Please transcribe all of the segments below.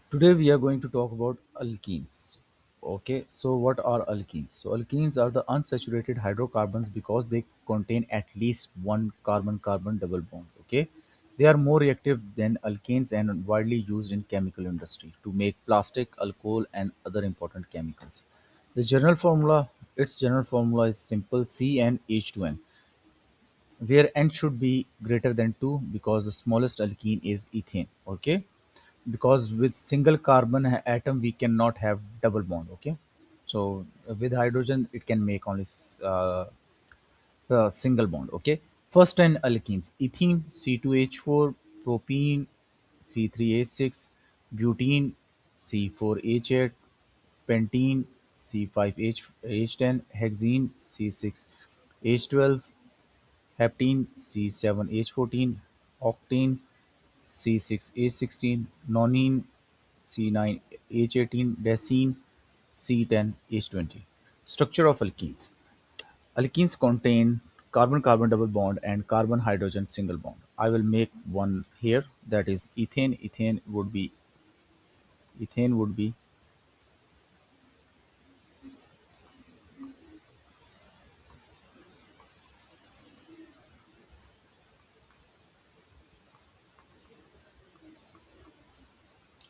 Today we are going to talk about alkenes. Okay, so what are alkenes? So alkenes are the unsaturated hydrocarbons because they contain at least one carbon-carbon double bond. Okay, they are more reactive than alkanes and widely used in chemical industry to make plastic, alcohol, and other important chemicals. Its general formula is simple: CnH2n, where n should be greater than 2 because the smallest alkene is ethane. Okay, because with single carbon atom we cannot have double bond. Okay, so with hydrogen it can make only single bond. Okay, first 10 alkenes: ethene C2H4, propene C3H6, butene C4H8, pentene C5H10, hexene C6H12, heptene C7H14, octane C6H16, nonene C9H18, decene C10H20. Structure of alkenes. Alkenes contain carbon-carbon double bond and carbon-hydrogen single bond. I will make one here, that is ethane. Ethane would be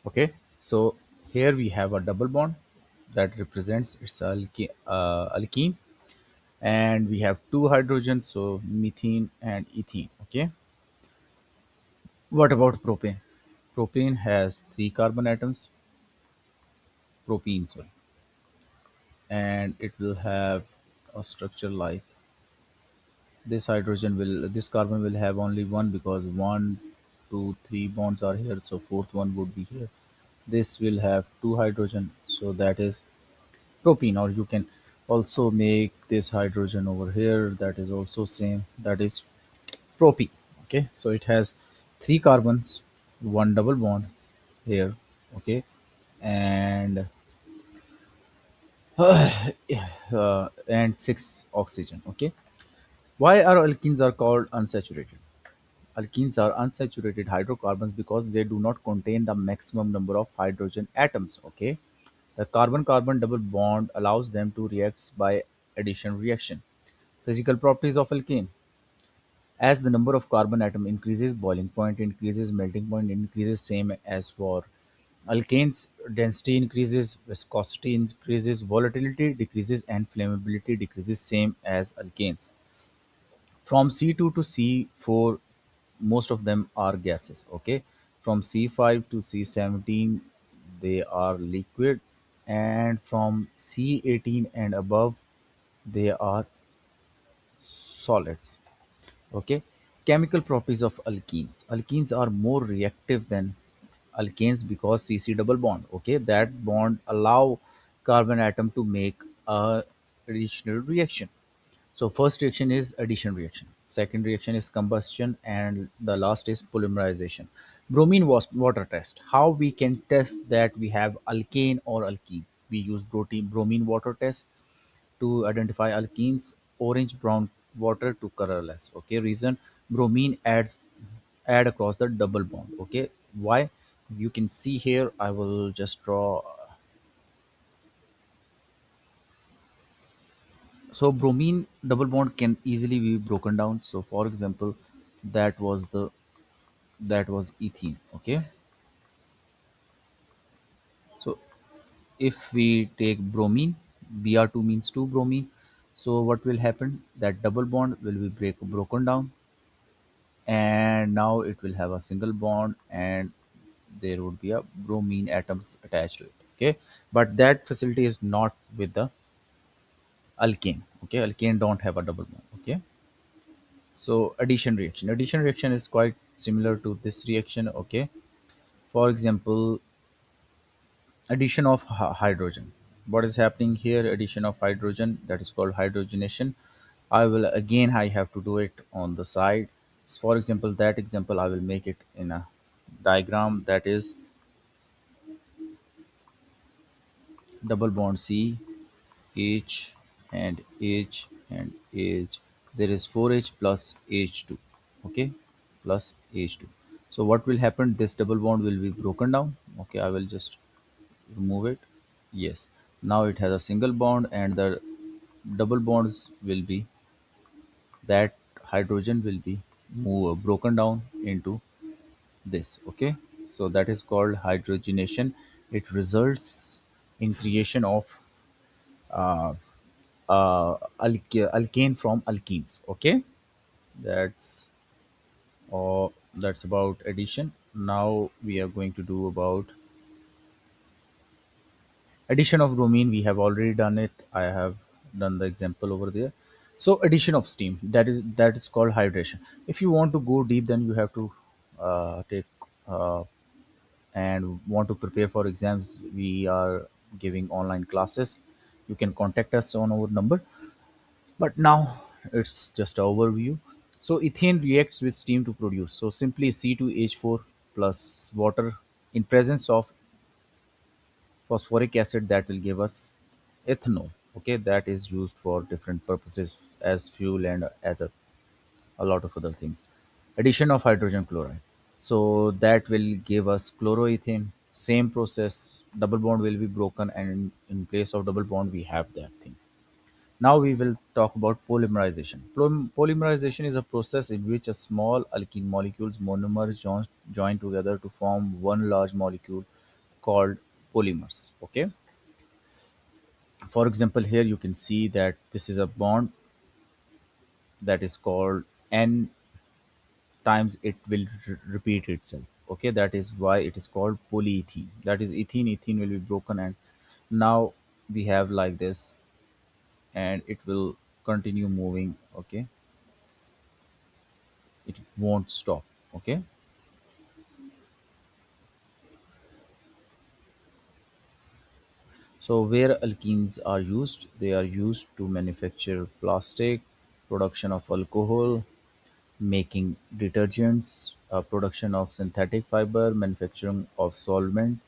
okay. So here we have a double bond that represents its alkene, and we have two hydrogens, so methane and ethene. Okay, what about propane? Propane has three carbon atoms, propene, sorry, and it will have a structure like this carbon will have only one because one, two, three bonds are here, so fourth one would be here. This will have two hydrogen, so that is propene, or you can also make this hydrogen over here, that is also same, that is propene. Okay, so it has three carbons, one double bond here. Okay, and and six oxygen. Okay, why are alkenes are called unsaturated? Alkenes are unsaturated hydrocarbons because they do not contain the maximum number of hydrogen atoms. Okay, the carbon-carbon double bond allows them to react by addition reaction. Physical properties of alkane: as the number of carbon atom increases, boiling point increases, melting point increases, same as for alkanes. Density increases, viscosity increases, volatility decreases, and flammability decreases, same as alkanes. From C2 to C4, most of them are gases. Okay, from C5 to C17, they are liquid, and from C18 and above, they are solids. Okay, chemical properties of alkenes. Alkenes are more reactive than alkanes because CC double bond. Okay, that bond allow carbon atom to make a additional reaction. So first reaction is addition reaction. Second reaction is combustion, and the last is polymerization. Bromine water test. How we can test that we have alkane or alkene? We use bromine water test to identify alkenes. Orange brown water to colorless. Okay, reason: bromine add across the double bond. Okay, why? You can see here. I will just draw. So bromine double bond can easily be broken down. So for example, that was the that was ethene. Okay, so if we take bromine, Br2 means 2 bromine. So what will happen? That double bond will be broken down, and now it will have a single bond, and there would be a bromine atoms attached to it. Okay, but that facility is not with the alkane. Okay, alkane don't have a double bond. Okay, so addition reaction is quite similar to this reaction. Okay, for example, addition of hydrogen. What is happening here? Addition of hydrogen, that is called hydrogenation. I have to do it on the side. So for example, that example I will make it in a diagram, that is double bond C, H, and H, and H. There is 4H plus H2. Okay, plus H2. So what will happen? This double bond will be broken down. Okay, I will just remove it. Yes. Now it has a single bond, and the double bonds will be that hydrogen will be broken down into this. Okay, so that is called hydrogenation. It results in creation of uh, alkane from alkenes. Okay, that's that's about addition. Now we are going to do about addition of bromine. We have already done it. I have done the example over there. So addition of steam, that is called hydration. If you want to go deep, then you have to take uh, and want to prepare for exams. We are giving online classes. You can contact us on our number. But now it's just an overview. So ethane reacts with steam to produce. So simply C2H4 plus water in presence of phosphoric acid, that will give us ethanol. Okay, that is used for different purposes as fuel and as a lot of other things. Addition of hydrogen chloride. So that will give us chloroethane. Same process, double bond will be broken, and in place of double bond we have that thing. Now we will talk about polymerization. Polymerization is a process in which a small alkene molecules monomers join together to form one large molecule called polymers. Okay. For example, here you can see that this is a bond that is called N times it will repeat itself. Okay, that is why it is called polyethene. That is ethene will be broken, and now we have like this, and it will continue moving. Okay, it won't stop. Okay, so where alkenes are used, they are used to manufacture plastic, production of alcohol, making detergents, production of synthetic fiber, manufacturing of solvent.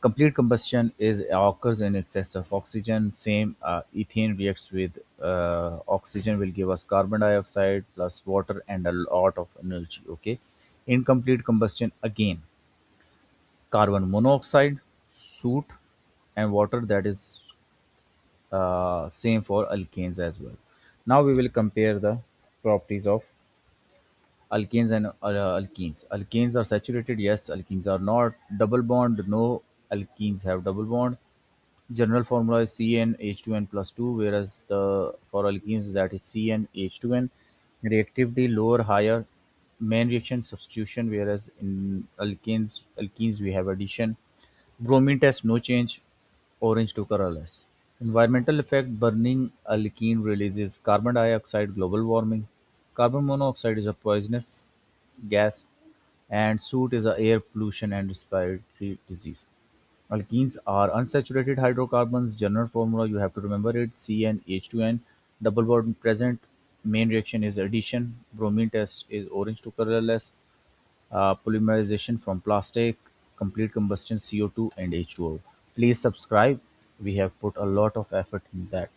Complete combustion is occurs in excess of oxygen. Same ethane reacts with oxygen will give us carbon dioxide plus water and a lot of energy. Okay, incomplete combustion again carbon monoxide, soot, and water. That is same for alkanes as well. Now we will compare the properties of alkanes and alkenes. Alkanes are saturated, yes. Alkenes are not. Double bond, no. Alkenes have double bond. General formula is CnH2n plus 2, whereas the for alkenes that is CnH2n. Reactivity lower, higher. Main reaction substitution, whereas in alkenes we have addition. Bromine test no change, orange to colorless. Environmental effect: burning alkene releases carbon dioxide, global warming. Carbon monoxide is a poisonous gas, and soot is a air pollution and respiratory disease. Alkenes are unsaturated hydrocarbons. General formula you have to remember it: CnH2n. Double bond present. Main reaction is addition. Bromine test is orange to colorless. Polymerization from plastic, complete combustion CO2 and H2O. Please subscribe. We have put a lot of effort in that.